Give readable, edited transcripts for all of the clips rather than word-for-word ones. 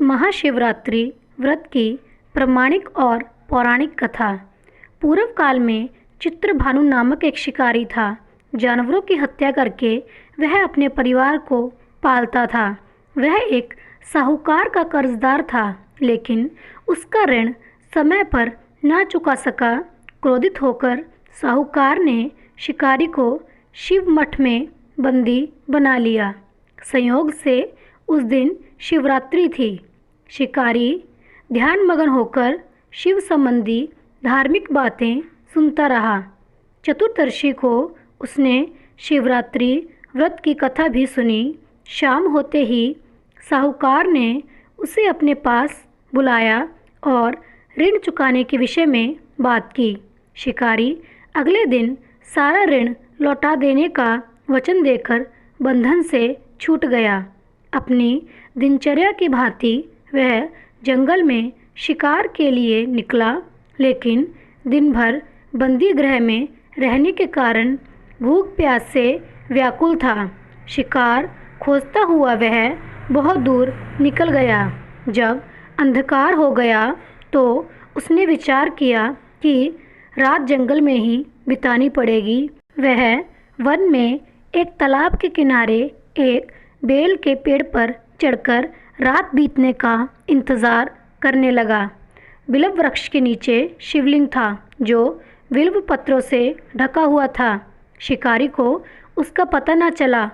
महाशिवरात्रि व्रत की प्रमाणिक और पौराणिक कथा। पूर्व काल में चित्रभानु नामक एक शिकारी था। जानवरों की हत्या करके वह अपने परिवार को पालता था। वह एक साहूकार का कर्जदार था, लेकिन उसका ऋण समय पर ना चुका सका। क्रोधित होकर साहूकार ने शिकारी को शिव मठ में बंदी बना लिया। संयोग से उस दिन शिवरात्रि थी। शिकारी ध्यानमग्न होकर शिव संबंधी धार्मिक बातें सुनता रहा। चतुर्दशी को उसने शिवरात्रि व्रत की कथा भी सुनी। शाम होते ही साहूकार ने उसे अपने पास बुलाया और ऋण चुकाने के विषय में बात की। शिकारी अगले दिन सारा ऋण लौटा देने का वचन देकर बंधन से छूट गया। अपनी दिनचर्या की भांति वह जंगल में शिकार के लिए निकला, लेकिन दिन भर बंदी गृह में रहने के कारण भूख प्यास से व्याकुल था। शिकार खोजता हुआ वह बहुत दूर निकल गया। जब अंधकार हो गया तो उसने विचार किया कि रात जंगल में ही बितानी पड़ेगी। वह वन में एक तालाब के किनारे एक बेल के पेड़ पर चढ़कर रात बीतने का इंतज़ार करने लगा। बिल्व वृक्ष के नीचे शिवलिंग था, जो बिल्व पत्रों से ढका हुआ था। शिकारी को उसका पता न चला।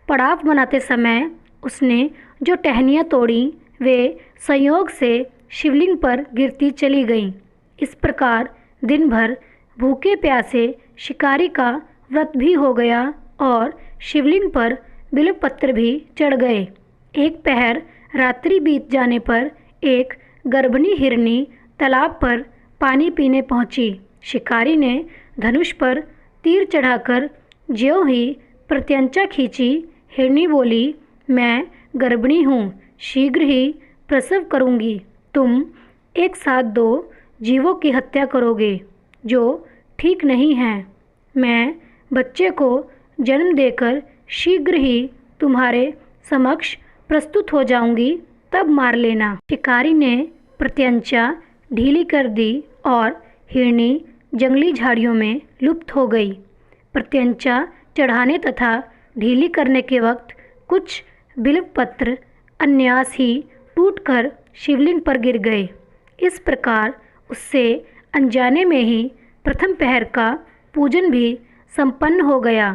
पड़ाव बनाते समय उसने जो टहनियाँ तोड़ी वे संयोग से शिवलिंग पर गिरती चली गईं। इस प्रकार दिन भर भूखे प्यासे शिकारी का व्रत भी हो गया और शिवलिंग पर बिल्व पत्र भी चढ़ गए। एक पहर रात्रि बीत जाने पर एक गर्भिणी हिरनी तालाब पर पानी पीने पहुंची। शिकारी ने धनुष पर तीर चढ़ाकर ज्यों ही प्रत्यंचा खींची, हिरनी बोली, मैं गर्भिणी हूँ, शीघ्र ही प्रसव करूँगी। तुम एक साथ दो जीवों की हत्या करोगे जो ठीक नहीं हैं। मैं बच्चे को जन्म देकर शीघ्र ही तुम्हारे समक्ष प्रस्तुत हो जाऊंगी, तब मार लेना। शिकारी ने प्रत्यंचा ढीली कर दी और हिरनी जंगली झाड़ियों में लुप्त हो गई। प्रत्यंचा चढ़ाने तथा ढीली करने के वक्त कुछ बिल्व पत्र अन्यास ही टूटकर शिवलिंग पर गिर गए। इस प्रकार उससे अनजाने में ही प्रथम पहर का पूजन भी संपन्न हो गया।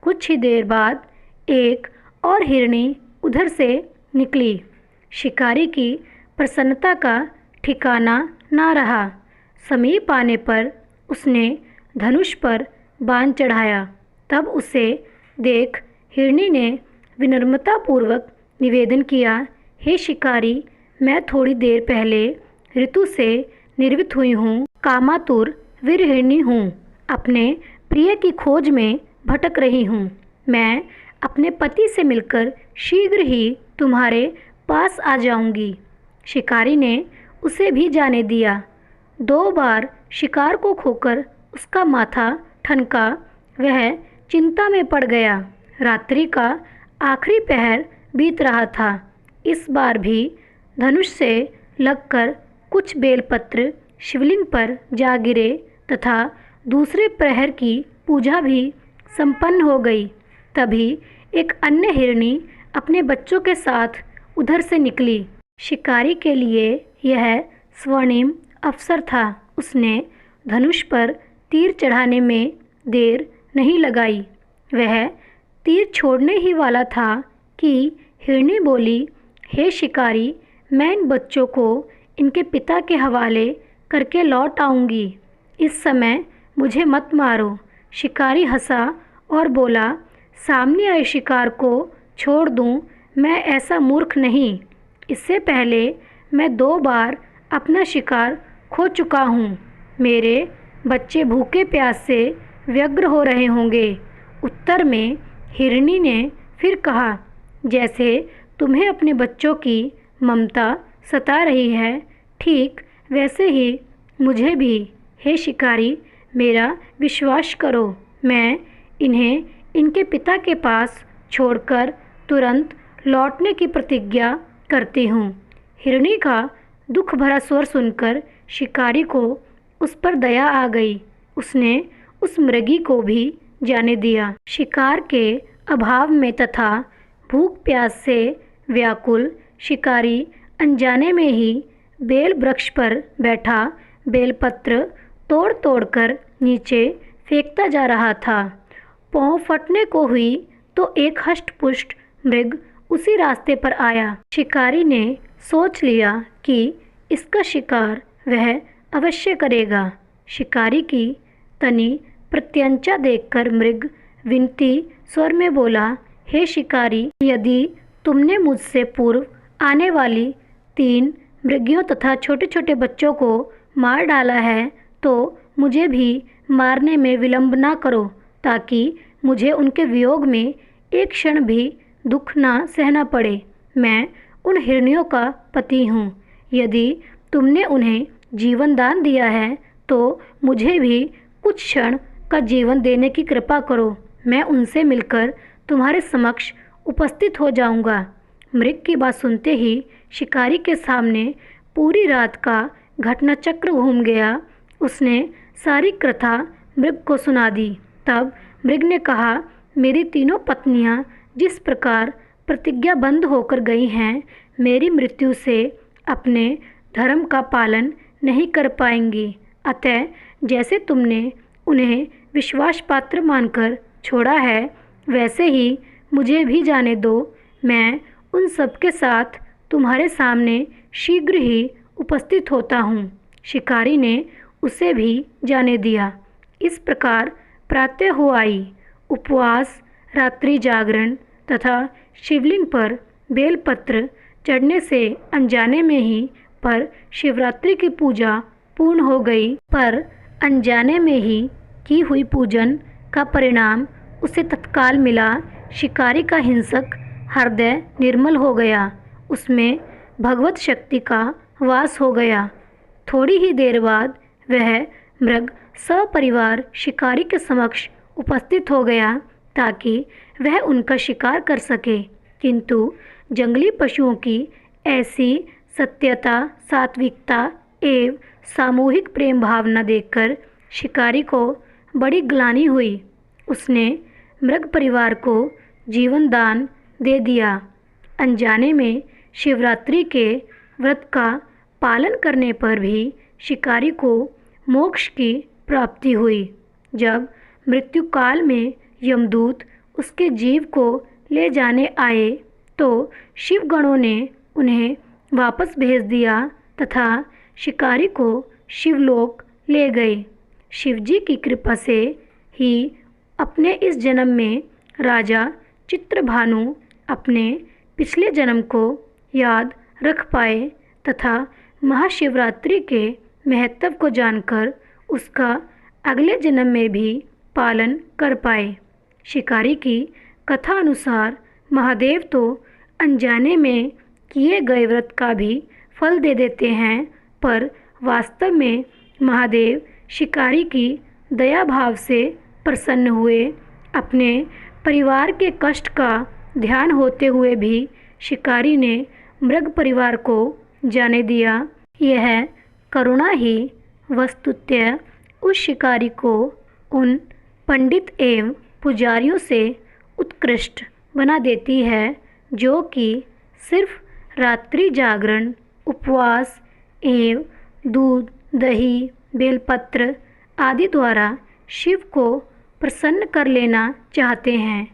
कुछ ही देर बाद एक और हिरनी उधर से निकली। शिकारी की प्रसन्नता का ठिकाना ना रहा। समीप आने पर उसने धनुष पर बाण चढ़ाया। तब उसे देख हिरनी ने विनम्रतापूर्वक निवेदन किया, हे शिकारी, मैं थोड़ी देर पहले ऋतु से निर्वित हुई हूँ, कामातुर वीर हिरनी हूँ, अपने प्रिय की खोज में भटक रही हूँ। मैं अपने पति से मिलकर शीघ्र ही तुम्हारे पास आ जाऊंगी। शिकारी ने उसे भी जाने दिया। 2 बार शिकार को खोकर उसका माथा ठनका। वह चिंता में पड़ गया। रात्रि का आखिरी पहर बीत रहा था। इस बार भी धनुष से लगकर कुछ बेलपत्र शिवलिंग पर जा गिरे तथा दूसरे प्रहर की पूजा भी संपन्न हो गई। तभी एक अन्य हिरनी अपने बच्चों के साथ उधर से निकली। शिकारी के लिए यह स्वर्णिम अवसर था। उसने धनुष पर तीर चढ़ाने में देर नहीं लगाई। वह तीर छोड़ने ही वाला था कि हिरनी बोली, हे शिकारी, मैं इन बच्चों को इनके पिता के हवाले करके लौट आऊँगी। इस समय मुझे मत मारो। शिकारी हंसा और बोला, सामने आए शिकार को छोड़ दूं, मैं ऐसा मूर्ख नहीं। इससे पहले मैं 2 बार अपना शिकार खो चुका हूँ। मेरे बच्चे भूखे प्यास से व्यग्र हो रहे होंगे। उत्तर में हिरनी ने फिर कहा, जैसे तुम्हें अपने बच्चों की ममता सता रही है, ठीक वैसे ही मुझे भी। हे शिकारी, मेरा विश्वास करो, मैं इन्हें इनके पिता के पास छोड़कर तुरंत लौटने की प्रतिज्ञा करती हूँ। हिरणी का दुख भरा स्वर सुनकर शिकारी को उस पर दया आ गई। उसने उस मृगी को भी जाने दिया। शिकार के अभाव में तथा भूख प्यास से व्याकुल शिकारी अनजाने में ही बेल वृक्ष पर बैठा बेलपत्र तोड़ तोड़कर नीचे फेंकता जा रहा था। पाँव फटने को हुई तो एक हष्ट-पुष्ट मृग उसी रास्ते पर आया। शिकारी ने सोच लिया कि इसका शिकार वह अवश्य करेगा। शिकारी की तनी प्रत्यंचा देखकर मृग विनती स्वर में बोला, हे शिकारी, यदि तुमने मुझसे पूर्व आने वाली 3 मृगियों तथा छोटे छोटे बच्चों को मार डाला है तो मुझे भी मारने में विलंब ना करो, ताकि मुझे उनके वियोग में एक क्षण भी दुख ना सहना पड़े। मैं उन हिरनियों का पति हूँ। यदि तुमने उन्हें जीवन दान दिया है तो मुझे भी कुछ क्षण का जीवन देने की कृपा करो। मैं उनसे मिलकर तुम्हारे समक्ष उपस्थित हो जाऊंगा। मृग की बात सुनते ही शिकारी के सामने पूरी रात का घटनाचक्र घूम गया। उसने सारी कथा मृग को सुना दी। तब मृग ने कहा, मेरी 3 पत्नियां जिस प्रकार प्रतिज्ञाबद्ध होकर गई हैं, मेरी मृत्यु से अपने धर्म का पालन नहीं कर पाएंगी। अतः जैसे तुमने उन्हें विश्वास पात्र मानकर छोड़ा है, वैसे ही मुझे भी जाने दो। मैं उन सबके साथ तुम्हारे सामने शीघ्र ही उपस्थित होता हूँ। शिकारी ने उसे भी जाने दिया। इस प्रकार प्रातः हो आई। उपवास, रात्रि जागरण तथा शिवलिंग पर बेलपत्र चढ़ने से अनजाने में ही पर शिवरात्रि की पूजा पूर्ण हो गई। पर अनजाने में ही की हुई पूजन का परिणाम उसे तत्काल मिला। शिकारी का हिंसक हृदय निर्मल हो गया। उसमें भगवत शक्ति का वास हो गया। थोड़ी ही देर बाद वह मृग सपरिवार शिकारी के समक्ष उपस्थित हो गया ताकि वह उनका शिकार कर सके। किंतु जंगली पशुओं की ऐसी सत्यता, सात्विकता एवं सामूहिक प्रेम भावना देखकर शिकारी को बड़ी ग्लानि हुई। उसने मृग परिवार को जीवन दान दे दिया। अनजाने में शिवरात्रि के व्रत का पालन करने पर भी शिकारी को मोक्ष की प्राप्ति हुई। जब मृत्यु काल में यमदूत उसके जीव को ले जाने आए तो शिवगणों ने उन्हें वापस भेज दिया तथा शिकारी को शिवलोक ले गए। शिवजी की कृपा से ही अपने इस जन्म में राजा चित्रभानु अपने पिछले जन्म को याद रख पाए तथा महाशिवरात्रि के महत्व को जानकर उसका अगले जन्म में भी पालन कर पाए। शिकारी की कथा अनुसार महादेव तो अनजाने में किए गए व्रत का भी फल दे देते हैं, पर वास्तव में महादेव शिकारी की दया भाव से प्रसन्न हुए। अपने परिवार के कष्ट का ध्यान होते हुए भी शिकारी ने मृग परिवार को जाने दिया। यह करुणा ही वस्तुतः उस शिकारी को उन पंडित एवं पुजारियों से उत्कृष्ट बना देती है जो कि सिर्फ रात्रि जागरण, उपवास एवं दूध, दही, बेलपत्र आदि द्वारा शिव को प्रसन्न कर लेना चाहते हैं।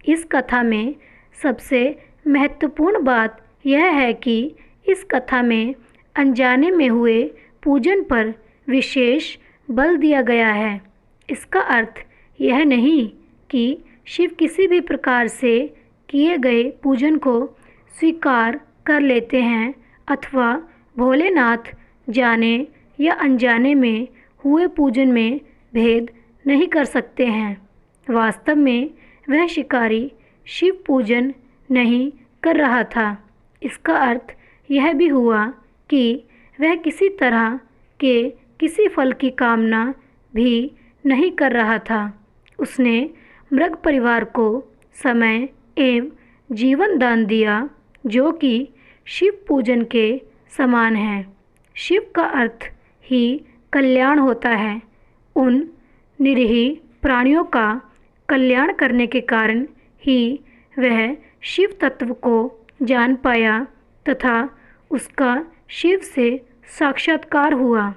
इस कथा में सबसे महत्वपूर्ण बात यह है कि इस कथा में अनजाने में हुए पूजन पर विशेष बल दिया गया है। इसका अर्थ यह नहीं कि शिव किसी भी प्रकार से किए गए पूजन को स्वीकार कर लेते हैं अथवा भोलेनाथ जाने या अनजाने में हुए पूजन में भेद नहीं कर सकते हैं। वास्तव में वह शिकारी शिव पूजन नहीं कर रहा था। इसका अर्थ यह भी हुआ कि वह किसी तरह के किसी फल की कामना भी नहीं कर रहा था। उसने मृग परिवार को समय एवं जीवन दान दिया जो कि शिव पूजन के समान है। शिव का अर्थ ही कल्याण होता है। उन निरीह प्राणियों का कल्याण करने के कारण ही वह शिव तत्व को जान पाया तथा उसका शिव से साक्षात्कार हुआ।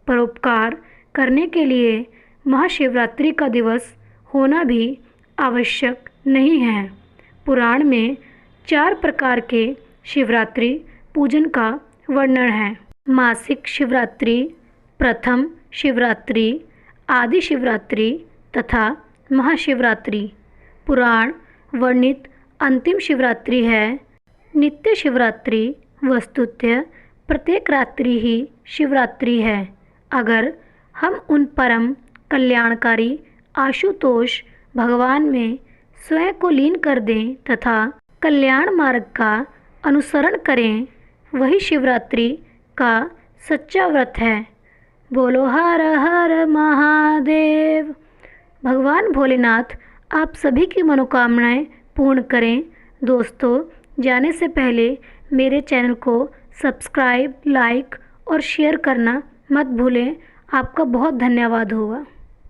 परोपकार करने के लिए महाशिवरात्रि का दिवस होना भी आवश्यक नहीं है। पुराण में 4 प्रकार के शिवरात्रि पूजन का वर्णन है। मासिक शिवरात्रि, प्रथम शिवरात्रि, आदि शिवरात्रि तथा महाशिवरात्रि। पुराण वर्णित अंतिम शिवरात्रि है नित्य शिवरात्रि। वस्तुतः प्रत्येक रात्रि ही शिवरात्रि है। अगर हम उन परम कल्याणकारी आशुतोष भगवान में स्वयं को लीन कर दें तथा कल्याण मार्ग का अनुसरण करें, वही शिवरात्रि का सच्चा व्रत है। बोलो हर हर महादेव। भगवान भोलेनाथ आप सभी की मनोकामनाएं पूर्ण करें। दोस्तों, जाने से पहले मेरे चैनल को सब्सक्राइब, लाइक और शेयर करना मत भूलें। आपका बहुत धन्यवाद होगा।